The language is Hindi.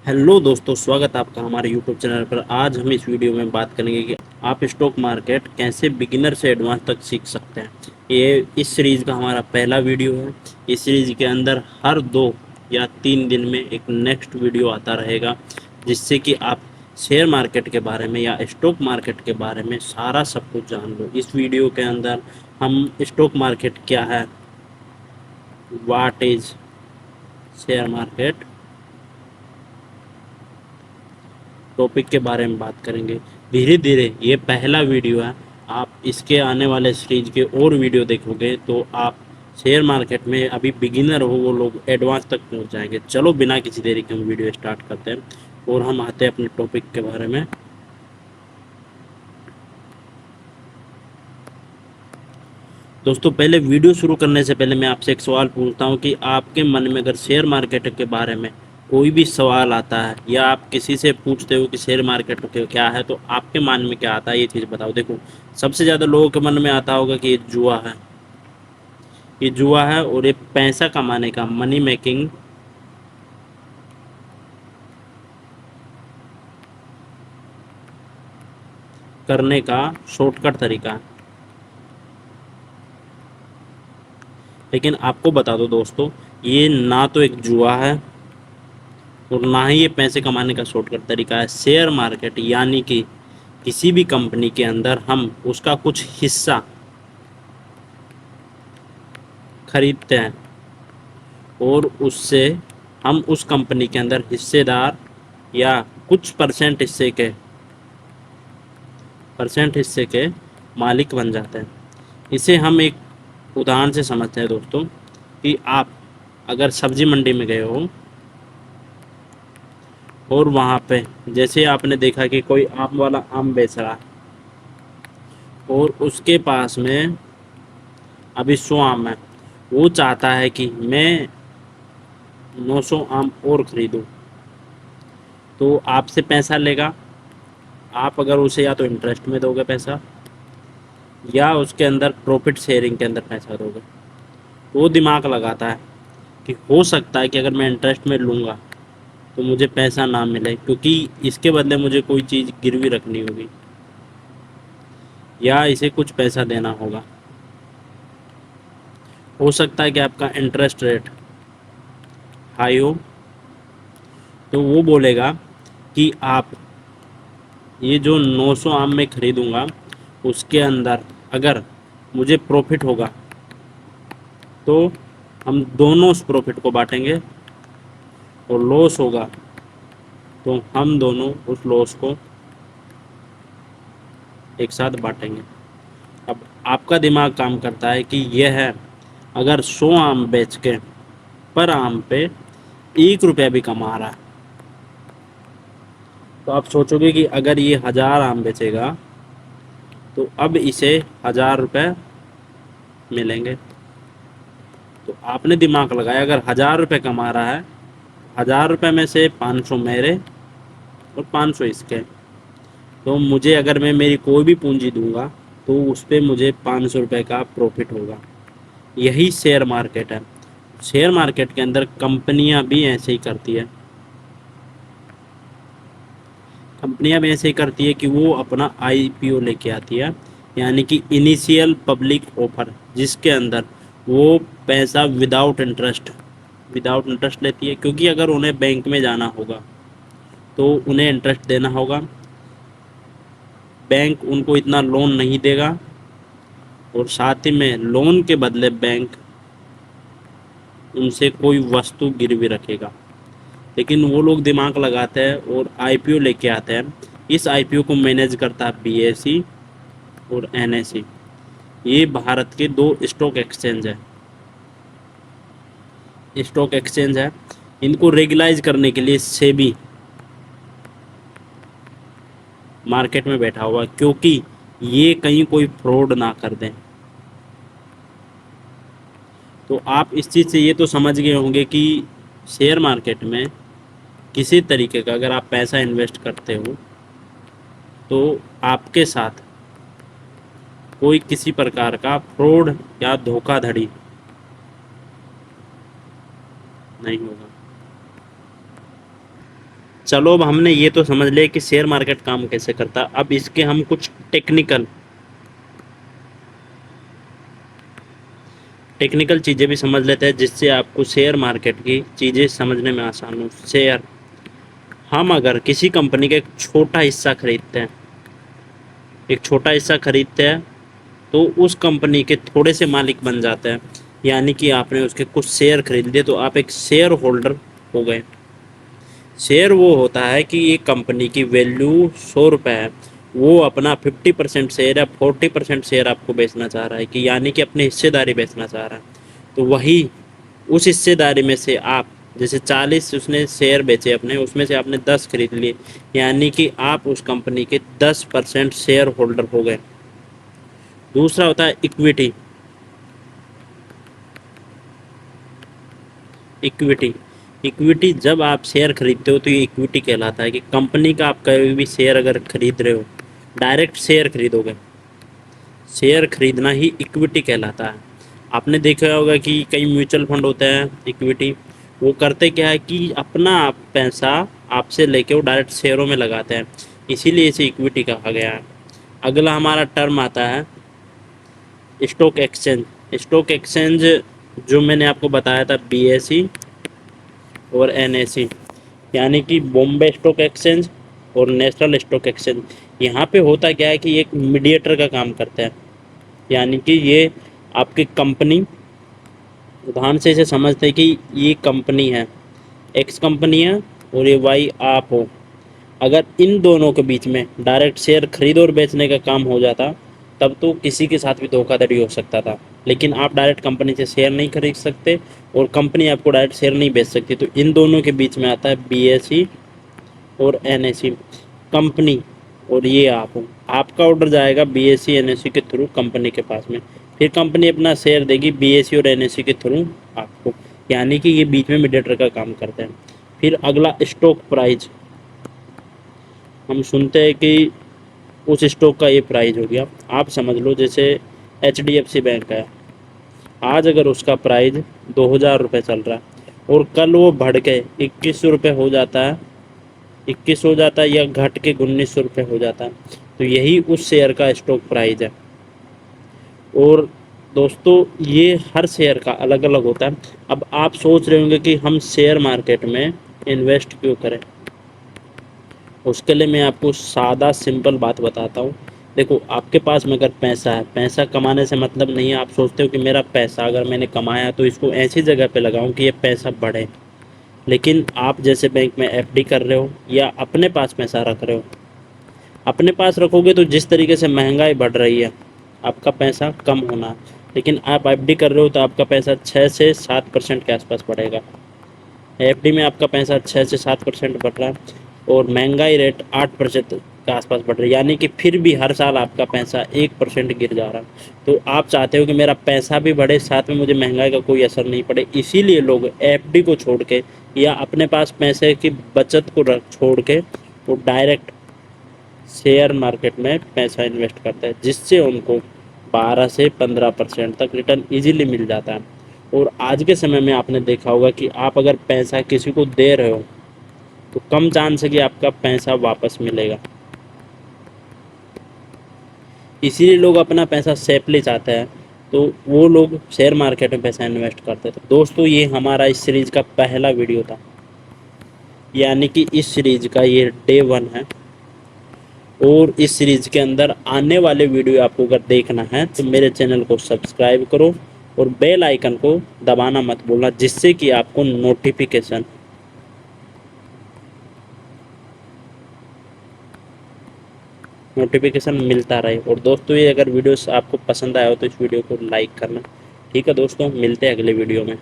हेलो दोस्तों, स्वागत है आपका हमारे यूट्यूब चैनल पर। आज हम इस वीडियो में बात करेंगे कि आप स्टॉक मार्केट कैसे बिगिनर से एडवांस तक सीख सकते हैं। ये इस सीरीज़ का हमारा पहला वीडियो है। इस सीरीज़ के अंदर हर 2 या 3 दिन में एक नेक्स्ट वीडियो आता रहेगा, जिससे कि आप शेयर मार्केट के बारे में या स्टॉक मार्केट के बारे में सारा सब कुछ जान लो। इस वीडियो के अंदर हम स्टॉक मार्केट क्या है, what is share market, topic के बारे में बात करेंगे। धीरे धीरे ये पहला वीडियो है, आप इसके आने वाले सीरीज के और वीडियो देखोगे तो आप शेयर मार्केट में अभी बिगिनर हो वो लोग एडवांस तक पहुंच जाएंगे। चलो बिना किसी देरी के हम वीडियो स्टार्ट करते हैं और हम आते हैं अपने टॉपिक के बारे में। दोस्तों, पहले वीडियो शुरू करने से पहले मैं आपसे एक सवाल पूछता हूं कि आपके मन में अगर शेयर मार्केट के बारे में कोई भी सवाल आता है या आप किसी से पूछते हो कि शेयर मार्केट क्या है, तो आपके मन में क्या आता है ये चीज़ बताओ। देखो, सबसे ज़्यादा लोगों के मन में आता होगा कि ये जुआ है। ये जुआ है और ये पैसा कमाने का, मनी मेकिंग करने का शॉर्टकट तरीका है। लेकिन आपको बता दो दोस्तों, ये ना तो एक जुआ है और ना ही ये पैसे कमाने का शॉर्टकट तरीका है। शेयर मार्केट यानी कि किसी भी कंपनी के अंदर हम उसका कुछ हिस्सा खरीदते हैं और उससे हम उस कंपनी के अंदर हिस्सेदार या कुछ परसेंट हिस्से के मालिक बन जाते हैं। इसे हम एक उदाहरण से समझते हैं दोस्तों, कि आप अगर सब्जी मंडी में गए हो और वहाँ पे जैसे आपने देखा कि कोई आम वाला आम बेच रहा है और उसके पास में अभी 100 आम है। वो चाहता है कि मैं 900 आम और ख़रीदूँ, तो आपसे पैसा लेगा। आप अगर उसे या तो इंटरेस्ट में दोगे पैसा या उसके अंदर प्रॉफिट शेयरिंग के अंदर पैसा दोगे। वो दिमाग लगाता है कि हो सकता है कि अगर मैं इंटरेस्ट में लूँगा तो मुझे पैसा ना मिले, क्योंकि इसके बदले मुझे कोई चीज़ गिरवी रखनी होगी या इसे कुछ पैसा देना होगा। हो सकता है कि आपका इंटरेस्ट रेट हाई हो, तो वो बोलेगा कि आप ये जो 900 आम मैं ख़रीदूँगा उसके अंदर अगर मुझे प्रॉफिट होगा तो हम दोनों उस प्रॉफिट को बांटेंगे, और लॉस होगा तो हम दोनों उस लॉस को एक साथ बांटेंगे। अब आपका दिमाग काम करता है कि यह है, अगर 100 आम बेच के पर आम पे 1 रुपया भी कमा रहा है, तो आप सोचोगे कि अगर ये 1000 आम बेचेगा तो अब इसे 1000 रुपये मिलेंगे। तो आपने दिमाग लगाया, अगर 1000 रुपये कमा रहा है, 1000 रुपये में से 500 मेरे और 500 इसके, तो मुझे अगर मैं मेरी कोई भी पूंजी दूंगा तो उस पर मुझे 500 रुपये का प्रॉफिट होगा। यही शेयर मार्केट है। शेयर मार्केट के अंदर कंपनियां भी ऐसे ही करती है। कंपनियां भी ऐसे ही करती है कि वो अपना आईपीओ लेके आती है, यानी कि इनिशियल पब्लिक ऑफर, जिसके अंदर वो पैसा विदाउट इंटरेस्ट लेती है। क्योंकि अगर उन्हें बैंक में जाना होगा तो उन्हें इंटरेस्ट देना होगा। बैंक उनको इतना लोन नहीं देगा और साथ ही में लोन के बदले बैंक उनसे कोई वस्तु गिरवी रखेगा। लेकिन वो लोग दिमाग लगाते हैं और आईपीओ लेके आते हैं। इस आईपीओ को मैनेज करता है बीएसई और एनएसई। ये भारत के 2 स्टॉक एक्सचेंज है। इनको रेगुलाइज करने के लिए सेबी मार्केट में बैठा हुआ है, क्योंकि ये कहीं कोई फ्रॉड ना कर दें। तो आप इस चीज़ से ये तो समझ गए होंगे कि शेयर मार्केट में किसी तरीके का अगर आप पैसा इन्वेस्ट करते हो तो आपके साथ कोई किसी प्रकार का फ्रॉड या धोखाधड़ी नहीं होगा। चलो अब हमने ये तो समझ लिया कि शेयर मार्केट काम कैसे करता है। अब इसके हम कुछ टेक्निकल चीज़ें भी समझ लेते हैं, जिससे आपको शेयर मार्केट की चीज़ें समझने में आसान हो। शेयर, हम अगर किसी कंपनी का एक छोटा हिस्सा खरीदते हैं, एक छोटा हिस्सा खरीदते हैं तो उस कंपनी के थोड़े से मालिक बन जाते हैं। यानी कि आपने उसके कुछ शेयर खरीद लिए तो आप एक शेयर होल्डर हो गए। शेयर वो होता है कि ये कंपनी की वैल्यू 100 रुपये है, वो अपना 50% शेयर या 40% शेयर आपको बेचना चाह रहा है, कि यानी कि अपनी हिस्सेदारी बेचना चाह रहा है। तो वही उस हिस्सेदारी में से आप, जैसे 40 उसने शेयर बेचे अपने, उसमें से आपने 10 खरीद लिए, यानी कि आप उस कंपनी के 10% शेयर होल्डर हो गए। दूसरा होता है इक्विटी। इक्विटी इक्विटी जब आप शेयर खरीदते हो तो ये इक्विटी कहलाता है, कि कंपनी का आप कोई भी शेयर अगर खरीद रहे हो, डायरेक्ट शेयर खरीदोगे, शेयर खरीदना ही इक्विटी कहलाता है। आपने देखा होगा कि कई म्यूचुअल फंड होते हैं इक्विटी, वो करते क्या है कि अपना पैसा आपसे लेके वो डायरेक्ट शेयरों में लगाते हैं, इसीलिए इसे इक्विटी कहा गया है। अगला हमारा टर्म आता है स्टॉक एक्सचेंज। स्टॉक एक्सचेंज जो मैंने आपको बताया था, बीएसई और एनएसई, यानी कि बॉम्बे स्टॉक एक्सचेंज और नेशनल स्टॉक एक्सचेंज। यहाँ पे होता क्या है कि एक मीडिएटर का काम करता है, यानी कि ये आपकी कंपनी, उदाहरण से इसे समझते हैं कि ये कंपनी है, एक्स कंपनी है और ये वाई आप हो। अगर इन दोनों के बीच में डायरेक्ट शेयर खरीद और बेचने का काम हो जाता, तब तो किसी के साथ भी धोखाधड़ी हो सकता था। लेकिन आप डायरेक्ट कंपनी से शेयर नहीं खरीद सकते और कंपनी आपको डायरेक्ट शेयर नहीं बेच सकती। तो इन दोनों के बीच में आता है बीएसई और एनएसई। कंपनी और ये आप हो, आपका ऑर्डर जाएगा बीएसई एनएसई के थ्रू कंपनी के पास में, फिर कंपनी अपना शेयर देगी बीएसई और एनएसई के थ्रू आपको, यानी कि ये बीच में मीडिएटर का काम करते हैं। फिर अगला स्टॉक प्राइस, हम सुनते हैं कि उस स्टॉक का ये प्राइस हो गया। आप समझ लो जैसे एचडीएफसी बैंक है, आज अगर उसका प्राइस 2000 रुपये चल रहा है और कल वो बढ़ के 2100 रुपये हो जाता है, 21 हो जाता है, या घट के 1900 रुपये हो जाता है, तो यही उस शेयर का स्टॉक प्राइस है। और दोस्तों ये हर शेयर का अलग अलग होता है। अब आप सोच रहे होंगे कि हम शेयर मार्केट में इन्वेस्ट क्यों करें, उसके लिए मैं आपको सादा सिंपल बात बताता हूँ। देखो, आपके पास में अगर पैसा है, पैसा कमाने से मतलब नहीं है, आप सोचते हो कि मेरा पैसा अगर मैंने कमाया तो इसको ऐसी जगह पे लगाऊं कि ये पैसा बढ़े। लेकिन आप जैसे बैंक में एफडी कर रहे हो या अपने पास पैसा रख रहे हो, अपने पास रखोगे तो जिस तरीके से महंगाई बढ़ रही है आपका पैसा कम होना है, लेकिन आप एफडी कर रहे हो तो आपका पैसा 6 से 7% के आसपास बढ़ेगा। एफडी में आपका पैसा 6 से 7% बढ़ रहा है और महंगाई रेट 8% के आसपास बढ़ रही है, यानी कि फिर भी हर साल आपका पैसा 1% गिर जा रहा है। तो आप चाहते हो कि मेरा पैसा भी बढ़े, साथ में मुझे महंगाई का कोई असर नहीं पड़े, इसीलिए लोग एफडी को छोड़ के या अपने पास पैसे की बचत को छोड़ के वो डायरेक्ट शेयर मार्केट में पैसा इन्वेस्ट करते हैं, जिससे उनको 12 से 15% तक रिटर्न इजीली मिल जाता है। और आज के समय में आपने देखा होगा कि आप अगर पैसा किसी को दे रहे हो तो कम चांस है कि आपका पैसा वापस मिलेगा, इसीलिए लोग अपना पैसा सेफली चाहते हैं, तो वो लोग शेयर मार्केट में पैसा इन्वेस्ट करते हैं। तो दोस्तों ये हमारा इस सीरीज़ का पहला वीडियो था, यानी कि इस सीरीज़ का ये डे 1 है। और इस सीरीज़ के अंदर आने वाले वीडियो आपको अगर देखना है तो मेरे चैनल को सब्सक्राइब करो और बेल आइकन को दबाना मत भूलना, जिससे कि आपको नोटिफिकेशन मिलता रहे। और दोस्तों ये अगर वीडियोस आपको पसंद आया हो तो इस वीडियो को लाइक करना। ठीक है दोस्तों, मिलते हैं अगले वीडियो में।